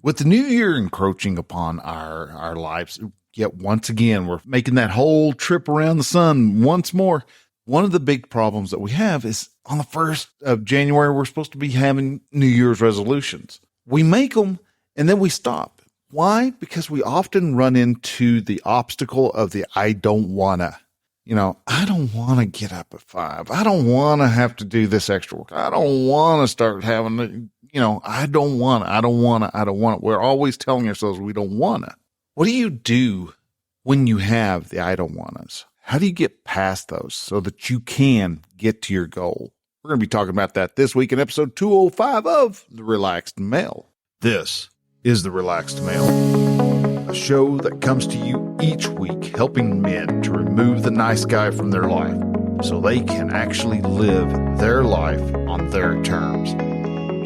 With the new year encroaching upon our lives, yet once again, we're making that whole trip around the sun once more. One of the big problems that we have is on the 1st of January, we're supposed to be having New Year's resolutions. We make them and then we stop. Why? Because we often run into the obstacle of the I don't wanna. I don't want to get up at 5. I don't want to have to do this extra work. I don't want to start having, I don't want to. We're always telling ourselves we don't want to. What do you do when you have the I don't want to's? How do you get past those so that you can get to your goal? We're going to be talking about that this week in episode 205 of The Relaxed Male. This is The Relaxed Male, a show that comes to you each week helping men to remove the nice guy from their life so they can actually live their life on their terms.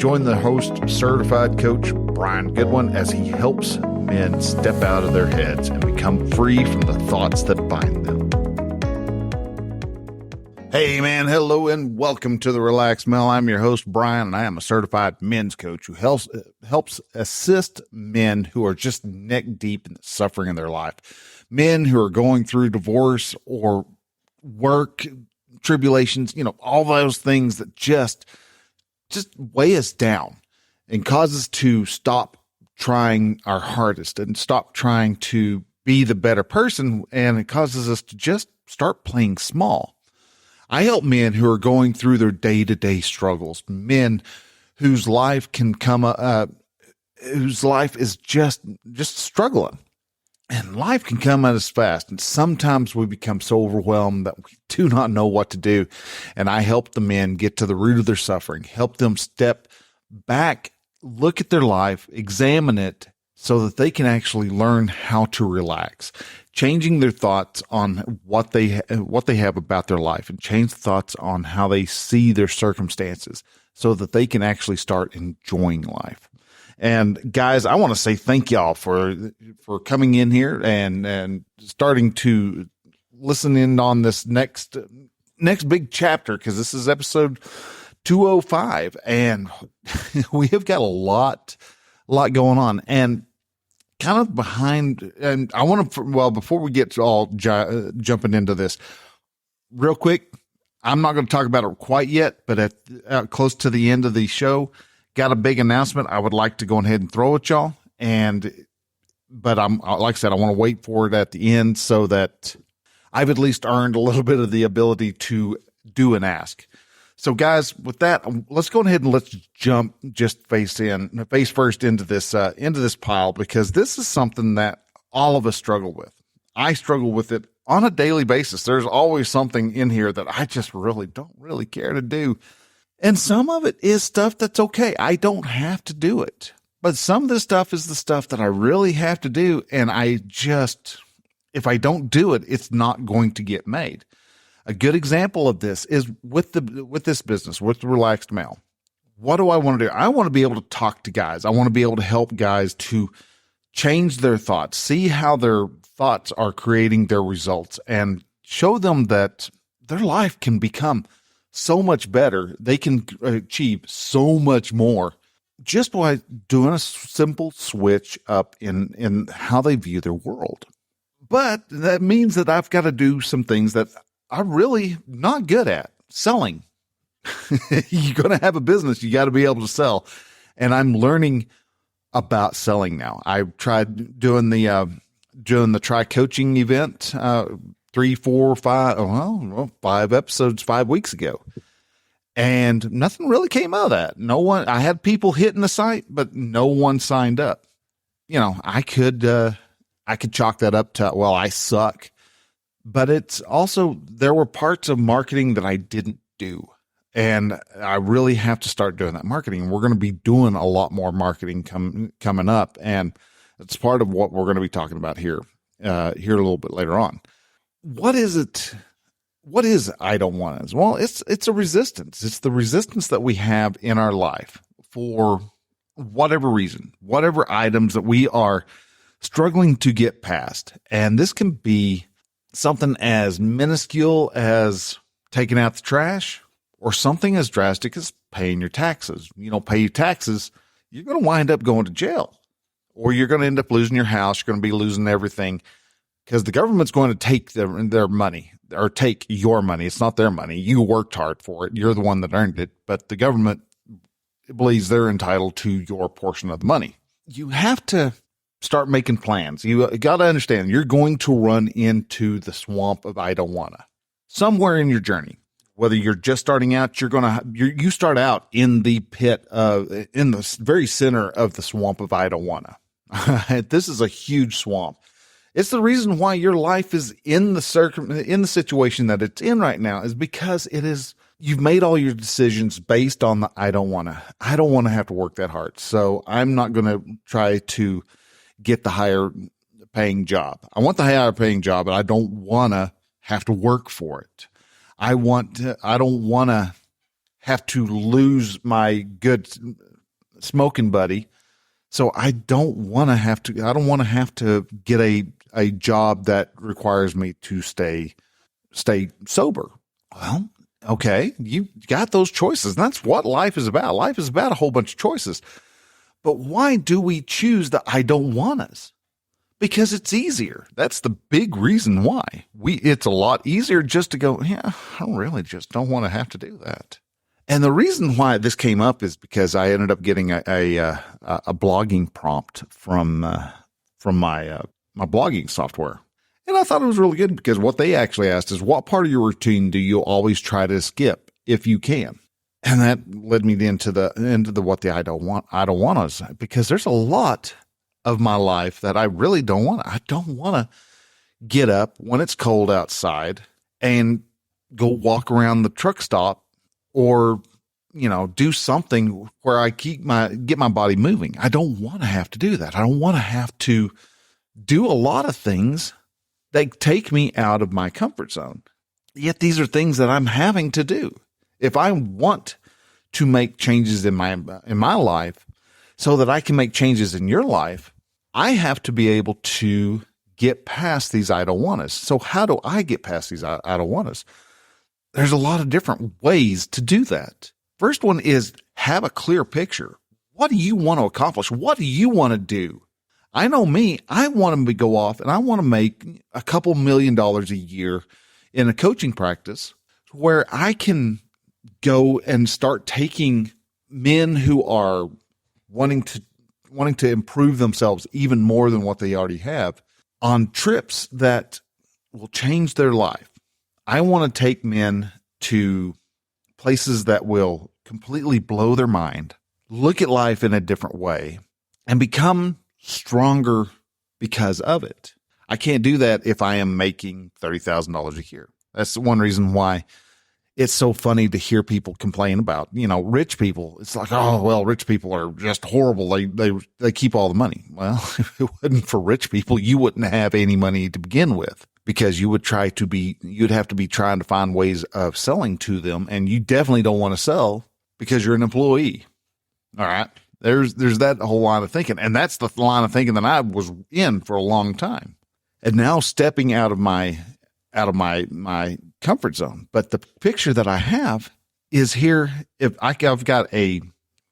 Join the host, certified coach Brian Goodwin, as he helps men step out of their heads and become free from the thoughts that bind them. Hey man, hello and welcome to The Relaxed Male. I'm your host, Brian, and I am a certified men's coach who helps assist men who are just neck deep in the suffering in their life. Men who are going through divorce or work tribulations, all those things that just weigh us down and cause us to stop trying our hardest and stop trying to be the better person. And it causes us to just start playing small. I help men who are going through their day-to-day struggles, men whose life whose life is just struggling. And life can come at us fast. And sometimes we become so overwhelmed that we do not know what to do. And I help the men get to the root of their suffering, help them step back, look at their life, examine it so that they can actually learn how to relax, changing their thoughts on what they have about their life and change thoughts on how they see their circumstances so that they can actually start enjoying life. And guys, I want to say thank y'all for coming in here and starting to listen in on this next big chapter, because this is episode 205 and we have got a lot going on. And kind of behind, and I want to, before we get to all jumping into this real quick, I'm not going to talk about it quite yet, but at close to the end of the show, got a big announcement I would like to go ahead and throw at y'all. But I'm, like I said, I want to wait for it at the end so that I've at least earned a little bit of the ability to do an ask. So guys, with that, let's go ahead and let's jump just face first into this pile, because this is something that all of us struggle with. I struggle with it on a daily basis. There's always something in here that I just don't care to do. And some of it is stuff that's okay. I don't have to do it. But some of this stuff is the stuff that I really have to do. And if I don't do it, it's not going to get made. A good example of this is with this business, with The Relaxed Male. What do I want to do? I want to be able to talk to guys. I want to be able to help guys to change their thoughts, see how their thoughts are creating their results, and show them that their life can become so much better. They can achieve so much more just by doing a simple switch up in how they view their world. But that means that I've got to do some things that I'm really not good at. Selling. You're going to have a business. You got to be able to sell. And I'm learning about selling now. I tried doing the try coaching event, 3, 4, 5, 5 episodes 5 weeks ago. And nothing really came out of that. I had people hitting the site, but no one signed up. I could chalk that up to, I suck. But it's also, there were parts of marketing that I didn't do. And I really have to start doing that marketing. We're going to be doing a lot more marketing coming up. And it's part of what we're going to be talking about here a little bit later on. What is it? What is I don't want it? Well, it's a resistance. It's the resistance that we have in our life for whatever reason, whatever items that we are struggling to get past. And this can be something as minuscule as taking out the trash, or something as drastic as paying your taxes. You don't pay your taxes, you're going to wind up going to jail. or you're going to end up losing your house. You're going to be losing everything because the government's going to take their money or take your money. It's not their money. You worked hard for it. You're the one that earned it, but the government believes they're entitled to your portion of the money. You have to start making plans. You got to understand you're going to run into the swamp of I don't wanna somewhere in your journey. Whether you're just starting out, you start out in the pit in the very center of the swamp of I don't wanna. This is a huge swamp. It's the reason why your life is in the situation that it's in right now is because you've made all your decisions based on the I don't wanna have to work that hard. So I'm not going to try to get the higher paying job. I want the higher paying job, but I don't want to have to work for it. I don't want to have to lose my good smoking buddy. So I don't want to have to get a job that requires me to stay sober. Well, okay, you got those choices. And that's what life is about. Life is about a whole bunch of choices. But why do we choose the I don't want us? Because it's easier. That's the big reason why. It's a lot easier just to go, yeah, I really just don't want to have to do that. And the reason why this came up is because I ended up getting a blogging prompt from my blogging software. And I thought it was really good because what they actually asked is, what part of your routine do you always try to skip if you can? And that led me into what the I don't want us, because there's a lot of my life that I really don't want. I don't want to get up when it's cold outside and go walk around the truck stop or, do something where I get my body moving. I don't want to have to do that. I don't want to have to do a lot of things that take me out of my comfort zone. Yet these are things that I'm having to do. If I want to make changes in my life so that I can make changes in your life, I have to be able to get past these I don't want us. So how do I get past these I don't want us? There's a lot of different ways to do that. First one is have a clear picture. What do you want to accomplish? What do you want to do? I know me, I want to go off and I want to make a couple $1 million a year in a coaching practice where I can go and start taking men who are wanting to improve themselves even more than what they already have on trips that will change their life. I want to take men to places that will completely blow their mind, look at life in a different way, and become stronger because of it. I can't do that if I am making $30,000 a year. That's the one reason why it's so funny to hear people complain about, rich people. It's like, oh, well, rich people are just horrible. They keep all the money. Well, if it wasn't for rich people, you wouldn't have any money to begin with, because you'd have to be trying to find ways of selling to them. And you definitely don't want to sell because you're an employee. All right. There's that whole line of thinking. And that's the line of thinking that I was in for a long time. And now stepping out of my comfort zone. But the picture that I have is here. If I've got a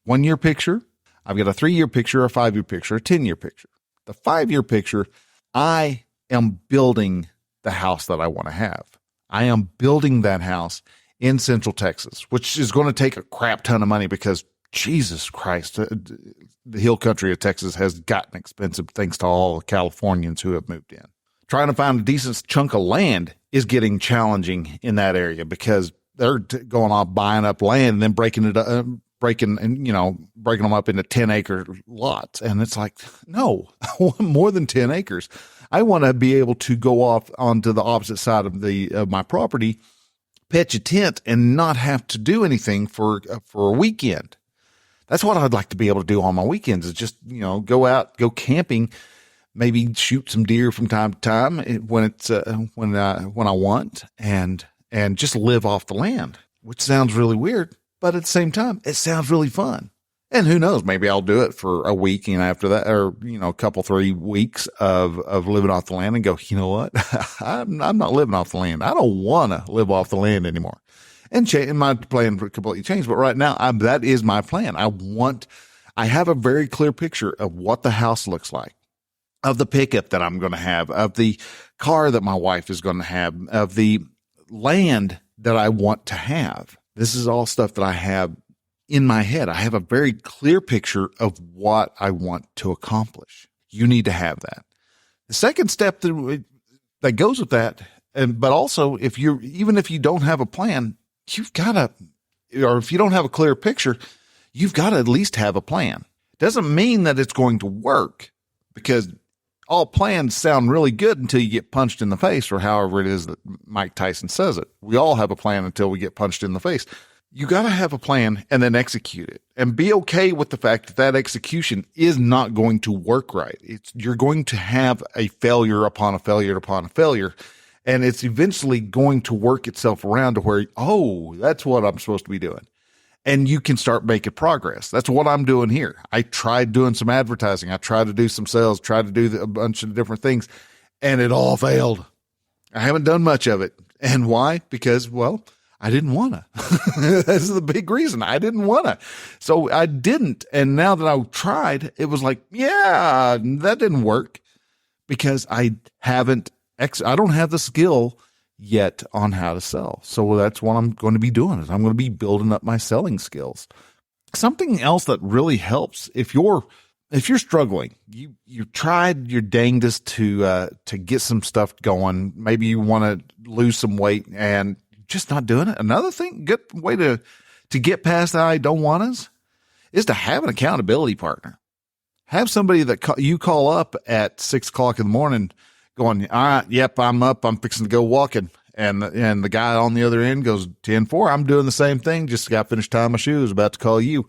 1 year picture, I've got a 3 year picture, a 5 year picture, a 10 year picture. The 5 year picture, I am building the house that I want to have. I am building that house in Central Texas, which is going to take a crap ton of money because Jesus Christ, the hill country of Texas has gotten expensive thanks to all the Californians who have moved in. Trying to find a decent chunk of land is getting challenging in that area because they're going off buying up land and then breaking them up into 10-acre lots. And it's like, no, I want more than 10 acres. I want to be able to go off onto the opposite side of my property, pitch a tent, and not have to do anything for a weekend. That's what I'd like to be able to do on my weekends, is just, go out, go camping, maybe shoot some deer from time to time when I want, and just live off the land, which sounds really weird, but at the same time, it sounds really fun. And who knows, maybe I'll do it for a week, and after that, or, a couple, 3 weeks of living off the land and go, you know what? I'm not living off the land. I don't want to live off the land anymore. And my plan completely changed. But right now, that is my plan. I want I have a very clear picture of what the house looks like, of the pickup that I'm going to have, of the car that my wife is going to have, of the land that I want to have. This is all stuff that I have in my head. I have a very clear picture of what I want to accomplish. You need to have that. The second step that goes with that, but also even if you don't have a plan, you've got to, or if you don't have a clear picture, you've got to at least have a plan. Doesn't mean that it's going to work, because all plans sound really good until you get punched in the face, or however it is that Mike Tyson says it. We all have a plan until we get punched in the face. You got to have a plan and then execute it, and be okay with the fact that execution is not going to work right. You're going to have a failure upon a failure upon a failure, and it's eventually going to work itself around to where, oh, that's what I'm supposed to be doing. And you can start making progress. That's what I'm doing here. I tried doing some advertising. I tried to do some sales, tried to do a bunch of different things, and it all failed. I haven't done much of it. And why? Because, well, I didn't want to. That's the big reason. I didn't want to. So I didn't. And now that I tried, it was like, yeah, that didn't work, because I don't have the skill yet on how to sell. So that's what I'm going to be doing, is I'm going to be building up my selling skills. Something else that really helps, if you're struggling, you tried your dangest to get some stuff going. Maybe you want to lose some weight and just not doing it. Another thing, good way to get past that I don't want is to have an accountability partner. Have somebody that you call up at 6:00 in the morning going, all right, yep, I'm up, I'm fixing to go walking. And the guy on the other end goes, 10-4, I'm doing the same thing, just got finished tying my shoes, about to call you.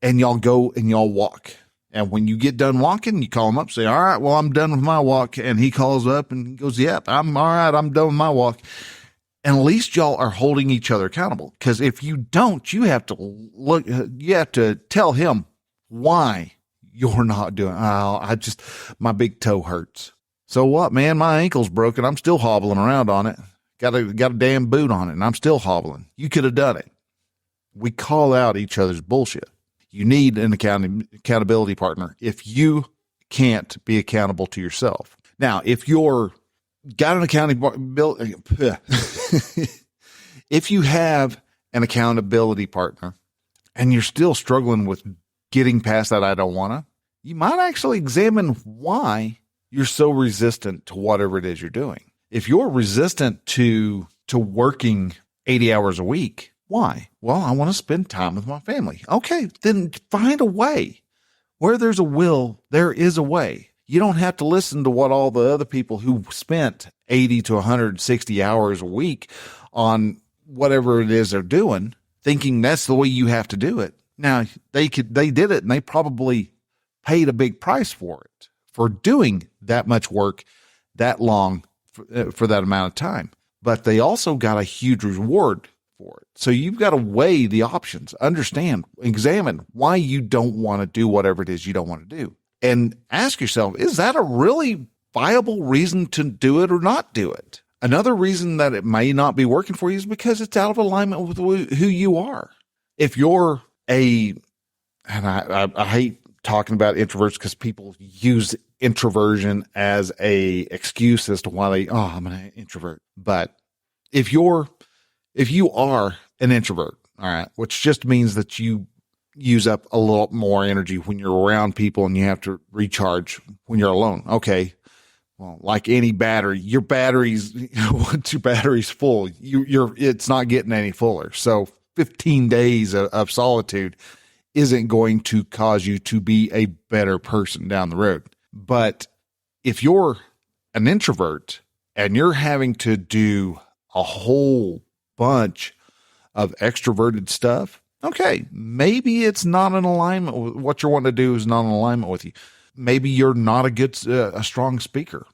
And y'all go and y'all walk. And when you get done walking, you call him up, say, all right, well, I'm done with my walk. And he calls up and he goes, yep, I'm all right, I'm done with my walk. And at least y'all are holding each other accountable. Because if you don't, you have to tell him why you're not doing it. Oh, my big toe hurts. So what, man? My ankle's broken. I'm still hobbling around on it. Got a damn boot on it, and I'm still hobbling. You could have done it. We call out each other's bullshit. You need an accountability partner if you can't be accountable to yourself. Now, if you're got an accountability, if you have an accountability partner and you're still struggling with getting past that I don't wanna, you might actually examine why you're so resistant to whatever it is you're doing. If you're resistant to working 80 hours a week, why? Well, I want to spend time with my family. Okay, then find a way. Where there's a will, there is a way. You don't have to listen to what all the other people who spent 80 to 160 hours a week on whatever it is they're doing, thinking that's the way you have to do it. Now, they did it, and they probably paid a big price for it, for doing that much work that long for that amount of time. But they also got a huge reward for it. So you've got to weigh the options, understand, examine why you don't want to do whatever it is you don't want to do. And ask yourself, is that a really viable reason to do it or not do it? Another reason that it may not be working for you is because it's out of alignment with who you are. If you're and I hate talking about introverts because people use introversion as a excuse as to why I'm an introvert. But if you are an introvert, all right, which just means that you use up a lot more energy when you're around people and you have to recharge when you're alone. Okay. Well, like any battery, your battery's, once your battery's full, it's not getting any fuller. So 15 days of solitude isn't going to cause you to be a better person down the road. But if you're an introvert and you're having to do a whole bunch of extroverted stuff, okay, maybe it's not in alignment with what you're wanting to do is not in alignment with you. Maybe you're not a strong speaker,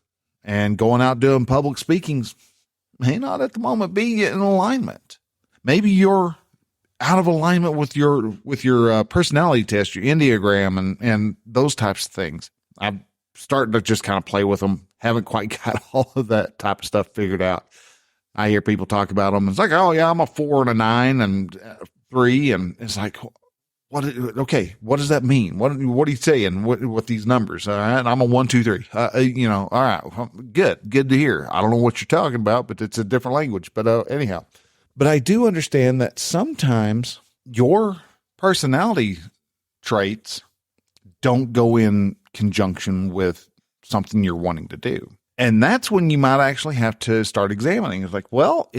and going out doing public speakings may not at the moment be in alignment. Maybe you're out of alignment with your personality test, your Enneagram, and those types of things. I'm starting to just kind of play with them. Haven't quite got all of that type of stuff figured out. I hear people talk about them. It's like, oh yeah, I'm a 4 and a 9 and 3. And it's like, Okay, what does that mean? What are you saying? What these numbers? All right, I'm a 1, 2, 3. All right, good to hear. I don't know what you're talking about, but it's a different language. But anyhow, but I do understand that sometimes your personality traits don't go in conjunction with something you're wanting to do. And that's when you might actually have to start examining. It's like, well,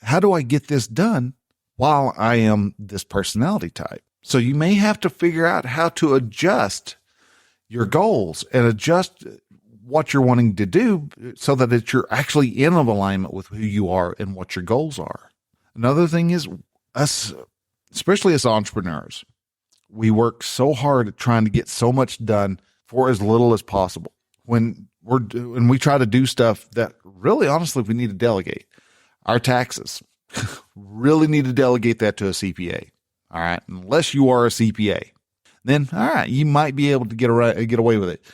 how do I get this done while I am this personality type? So you may have to figure out how to adjust your goals and adjust what you're wanting to do so that you're actually in alignment with who you are and what your goals are. Another thing is us, especially as entrepreneurs, we work so hard at trying to get so much done for as little as possible. When we try to do stuff that really, honestly, we need to delegate. Our taxes, really need to delegate that to a CPA. All right. Unless you are a CPA, then all right, you might be able to get away with it.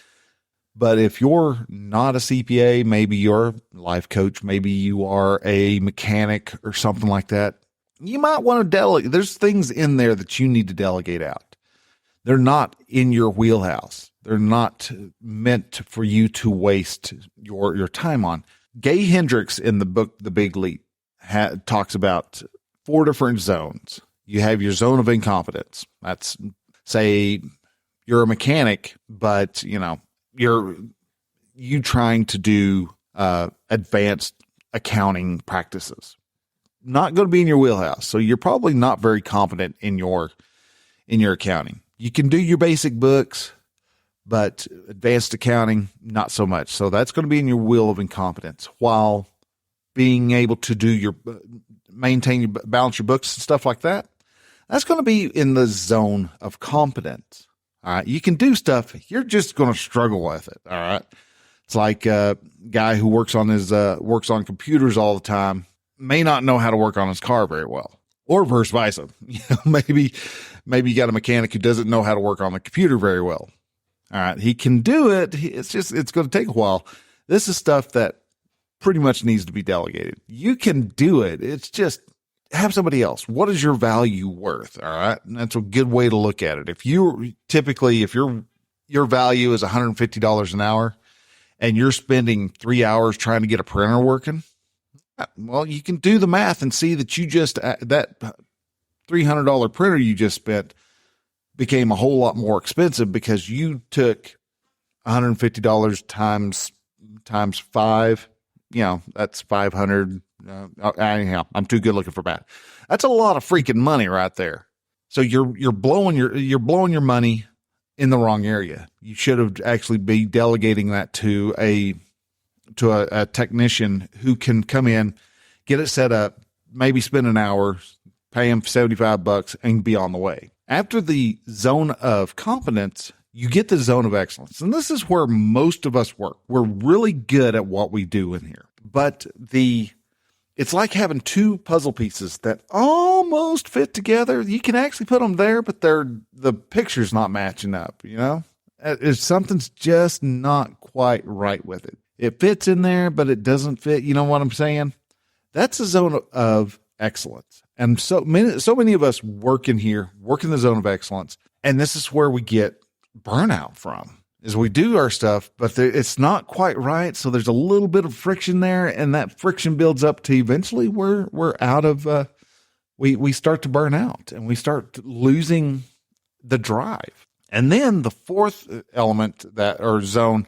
But if you're not a CPA, maybe you're a life coach, maybe you are a mechanic or something like that, you might want to delegate. There's things in there that you need to delegate out. They're not in your wheelhouse. They're not meant for you to waste your time on. Gay Hendricks in the book, The Big Leap, talks about 4 different zones. You have your zone of incompetence. That's, say, you're a mechanic, but you're trying to do advanced accounting practices. Not going to be in your wheelhouse. So you're probably not very competent in your accounting. You can do your basic books, but advanced accounting, not so much. So that's going to be in your wheel of incompetence, while being able to balance your books and stuff like that. That's going to be in the zone of competence. All right. You can do stuff. You're just going to struggle with it. All right. It's like a guy who works on computers all the time may not know how to work on his car very well, or vice versa. Maybe you got a mechanic who doesn't know how to work on the computer very well. All right. He can do it. It's going to take a while. This is stuff that pretty much needs to be delegated. You can do it. It's just have somebody else. What is your value worth? All right. And that's a good way to look at it. If your value is $150 an hour and you're spending 3 hours trying to get a printer working, well, you can do the math and see that that $300 printer you just spent became a whole lot more expensive because you took $150 times 5. That's 500. Anyhow, I'm too good looking for math. That's a lot of freaking money right there. So you're blowing your money in the wrong area. You should have actually be delegating that to a technician who can come in, get it set up, maybe spend an hour, pay him $75 and be on the way. After the zone of competence, you get the zone of excellence. And this is where most of us work. We're really good at what we do in here, but it's like having 2 puzzle pieces that almost fit together. You can actually put them there, but the picture's not matching up. Something's just not quite right with it. It fits in there, but it doesn't fit. You know what I'm saying? That's a zone of excellence. And so many of us work in the zone of excellence. And this is where we get burnout from, is we do our stuff, but it's not quite right. So there's a little bit of friction there, and that friction builds up to eventually we're out of, we start to burn out and we start losing the drive. And then the 4th element zone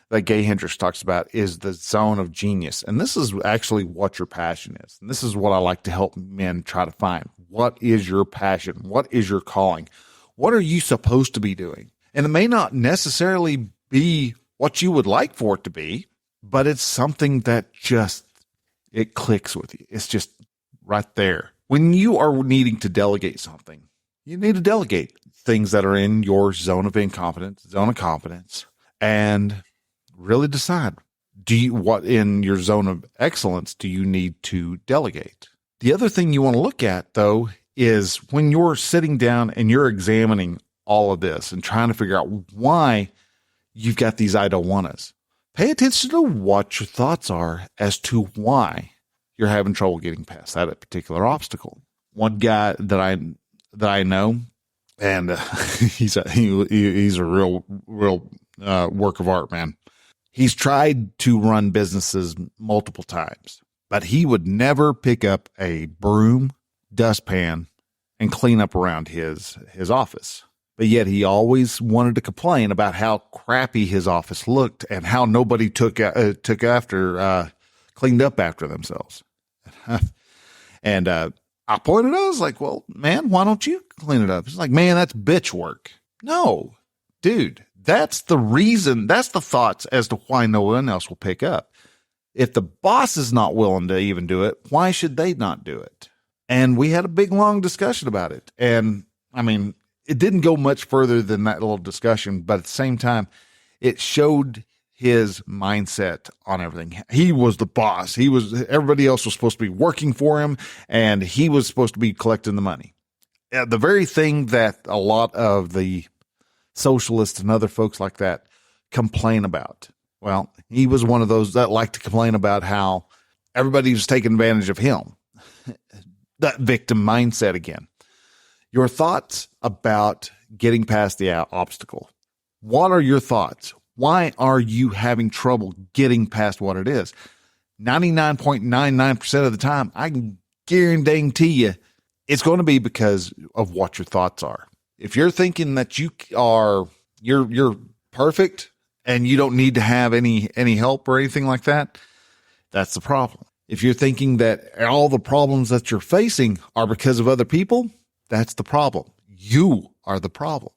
that Gay Hendricks talks about is the zone of genius. And this is actually what your passion is. And this is what I like to help men try to find. What is your passion? What is your calling? What are you supposed to be doing? And it may not necessarily be what you would like for it to be, but it's something that it clicks with you. It's just right there. When you are needing to delegate something, you need to delegate things that are in your zone of incompetence, zone of competence, and really decide, what in your zone of excellence do you need to delegate? The other thing you want to look at, though, is when you're sitting down and you're examining all of this and trying to figure out why you've got these I don't wannas. Pay attention to what your thoughts are as to why you're having trouble getting past that particular obstacle. One guy that I know, And he's a real work of art, man. He's tried to run businesses multiple times, but he would never pick up a broom, dustpan, and clean up around his office. But yet he always wanted to complain about how crappy his office looked and how nobody cleaned up after themselves. And I pointed out, I was like, well, man, why don't you clean it up? It's like, man, that's bitch work. No, dude, that's the reason. That's the thoughts as to why no one else will pick up. If the boss is not willing to even do it, why should they not do it? And we had a big, long discussion about it. And I mean, it didn't go much further than that little discussion, but at the same time, it showed his mindset on everything. He was the boss. Everybody else was supposed to be working for him, and he was supposed to be collecting the money. The very thing that a lot of the socialists and other folks like that complain about. Well, he was one of those that like to complain about how everybody was taking advantage of him. That victim mindset again. Your thoughts about getting past the obstacle. What are your thoughts? Why are you having trouble getting past what it is? 99.99% of the time, I can guarantee you it's going to be because of what your thoughts are. If you're thinking that you're perfect and you don't need to have any help or anything like that, that's the problem. If you're thinking that all the problems that you're facing are because of other people, that's the problem. You are the problem.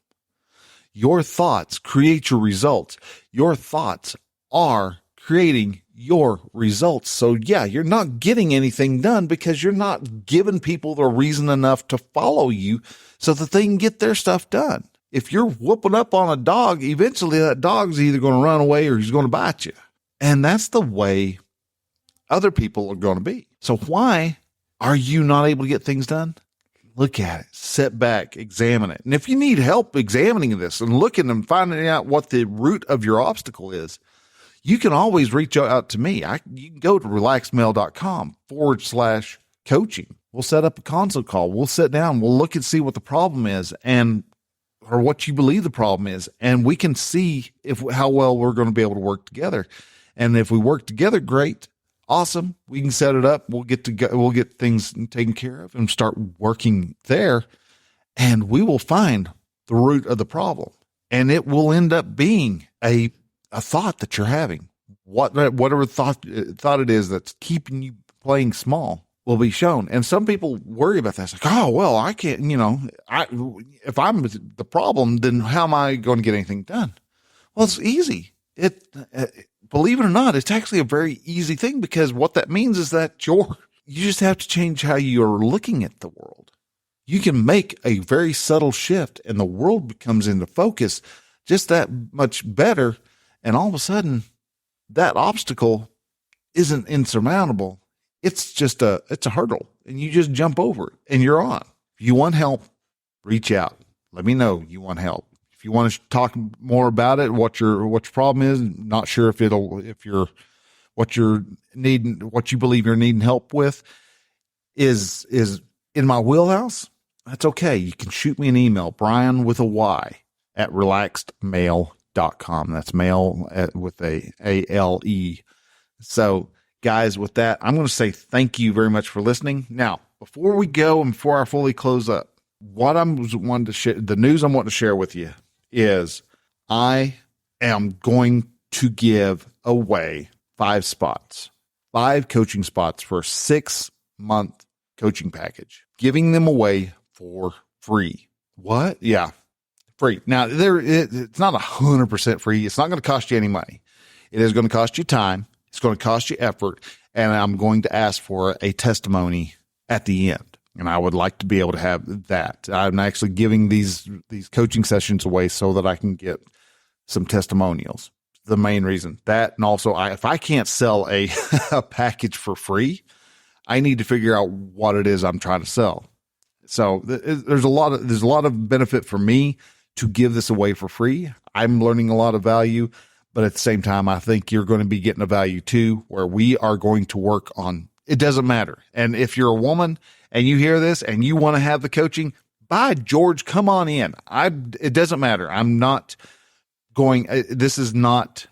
Your thoughts create your results. Your thoughts are creating your results. So yeah, you're not getting anything done because you're not giving people the reason enough to follow you so that they can get their stuff done. If you're whooping up on a dog, eventually that dog's either going to run away or he's going to bite you. And that's the way other people are going to be. So why are you not able to get things done? Look at it, sit back, examine it. And if you need help examining this and looking and finding out what the root of your obstacle is, you can always reach out to me. You can go to relaxedmale.com/coaching. We'll set up a consult call. We'll sit down. We'll look and see what the problem is or what you believe the problem is. And we can see how well we're going to be able to work together. And if we work together, great. Awesome. We can set it up. We'll get things taken care of and start working there. And we will find the root of the problem. And it will end up being a thought that you're having. Whatever thought it is that's keeping you playing small will be shown. And some people worry about that. It's like, oh, well, I can't, if I'm the problem, then how am I going to get anything done? Well, it's easy. Believe it or not, it's actually a very easy thing, because what that means is that you just have to change how you're looking at the world. You can make a very subtle shift and the world becomes into focus just that much better. And all of a sudden that obstacle isn't insurmountable. It's just it's a hurdle, and you just jump over it and you're on. If you want help, reach out. Let me know you want help. If you want to talk more about it, what your problem is, not sure what you believe you're needing help with is in my wheelhouse, that's okay. You can shoot me an email, Brian with a Y at relaxedmale.com. That's male with a ALE. So guys, with that, I'm going to say thank you very much for listening. Now, before we go and before I fully close up, the news I'm wanting to share with you is I am going to give away 5 coaching spots for a 6-month coaching package, giving them away for free. What? Yeah, free. Now, it's not 100% free. It's not going to cost you any money. It is going to cost you time. It's going to cost you effort. And I'm going to ask for a testimony at the end. And I would like to be able to have that. I'm actually giving these coaching sessions away so that I can get some testimonials. The main reason that, and also if I can't sell a package for free, I need to figure out what it is I'm trying to sell. So there's a lot of benefit for me to give this away for free. I'm learning a lot of value, but at the same time, I think you're going to be getting a value too, where we are going to work on. It doesn't matter. And if you're a woman and you hear this and you want to have the coaching, by George, come on in. It doesn't matter. I'm not going, this is not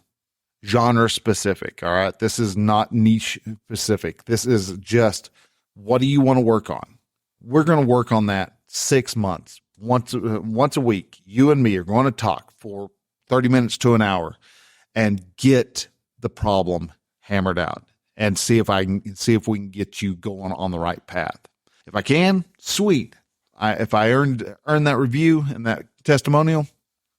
genre specific. All right. This is not niche specific. This is just, what do you want to work on? We're going to work on that 6 months. Once a week, you and me are going to talk for 30 minutes to an hour and get the problem hammered out and see if we can get you going on the right path. If I can, sweet. If I earn that review and that testimonial,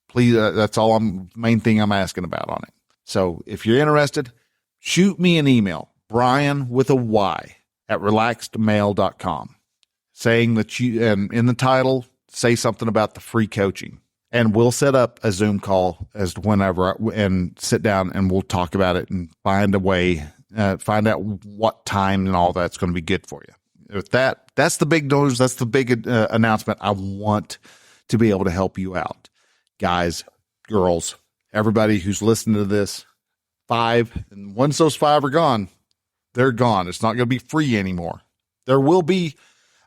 please, that's all main thing I'm asking about on it. So if you're interested, shoot me an email, Brian with a Y at relaxedmail.com, saying that and in the title, say something about the free coaching, and we'll set up a Zoom call as to whenever and sit down and we'll talk about it and find a way, find out what time and all that's going to be good for you. With that's the big news. That's the big announcement. I want to be able to help you out, guys, girls, everybody who's listening to this. 5, and once those 5 are gone, they're gone. It's not going to be free anymore. There will be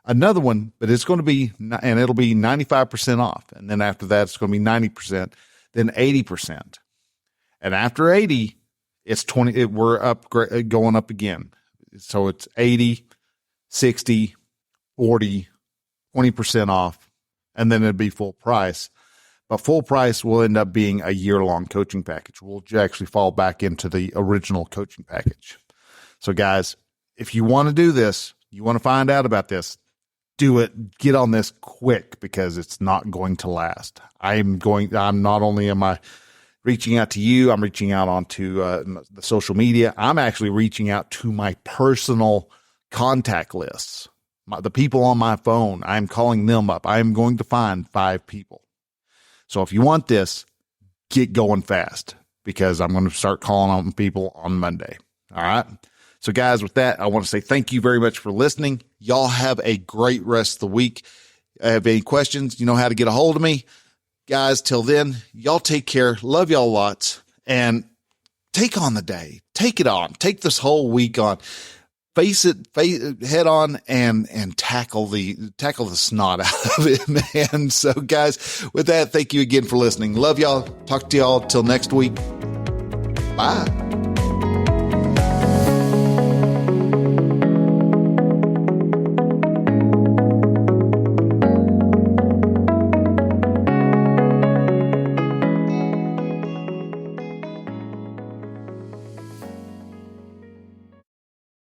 another one, but it's going to be, and it'll be 95% off. And then after that, it's going to be 90%, then 80%. And after 80, it's 20, we're going up again. So it's 80, 60, 40, 20% off, and then it'd be full price. But full price will end up being a year-long coaching package. We'll actually fall back into the original coaching package. So guys, if you want to do this, you want to find out about this, do it. Get on this quick because it's not going to last. I'm not only am I reaching out to you, I'm reaching out onto the social media. I'm actually reaching out to my personal contact lists, the people on my phone. I'm calling them up. I'm going to find 5 people. So if you want this, get going fast because I'm going to start calling on people on Monday. All right. So guys, with that, I want to say thank you very much for listening. Y'all have a great rest of the week. Have any questions, you know how to get a hold of me. Guys, till then, y'all take care. Love y'all lots and take on the day. Take it on. Take this whole week on. Face it head on and tackle the snot out of it, man. So guys, with that, thank you again for listening. Love y'all. Talk to y'all till next week. Bye.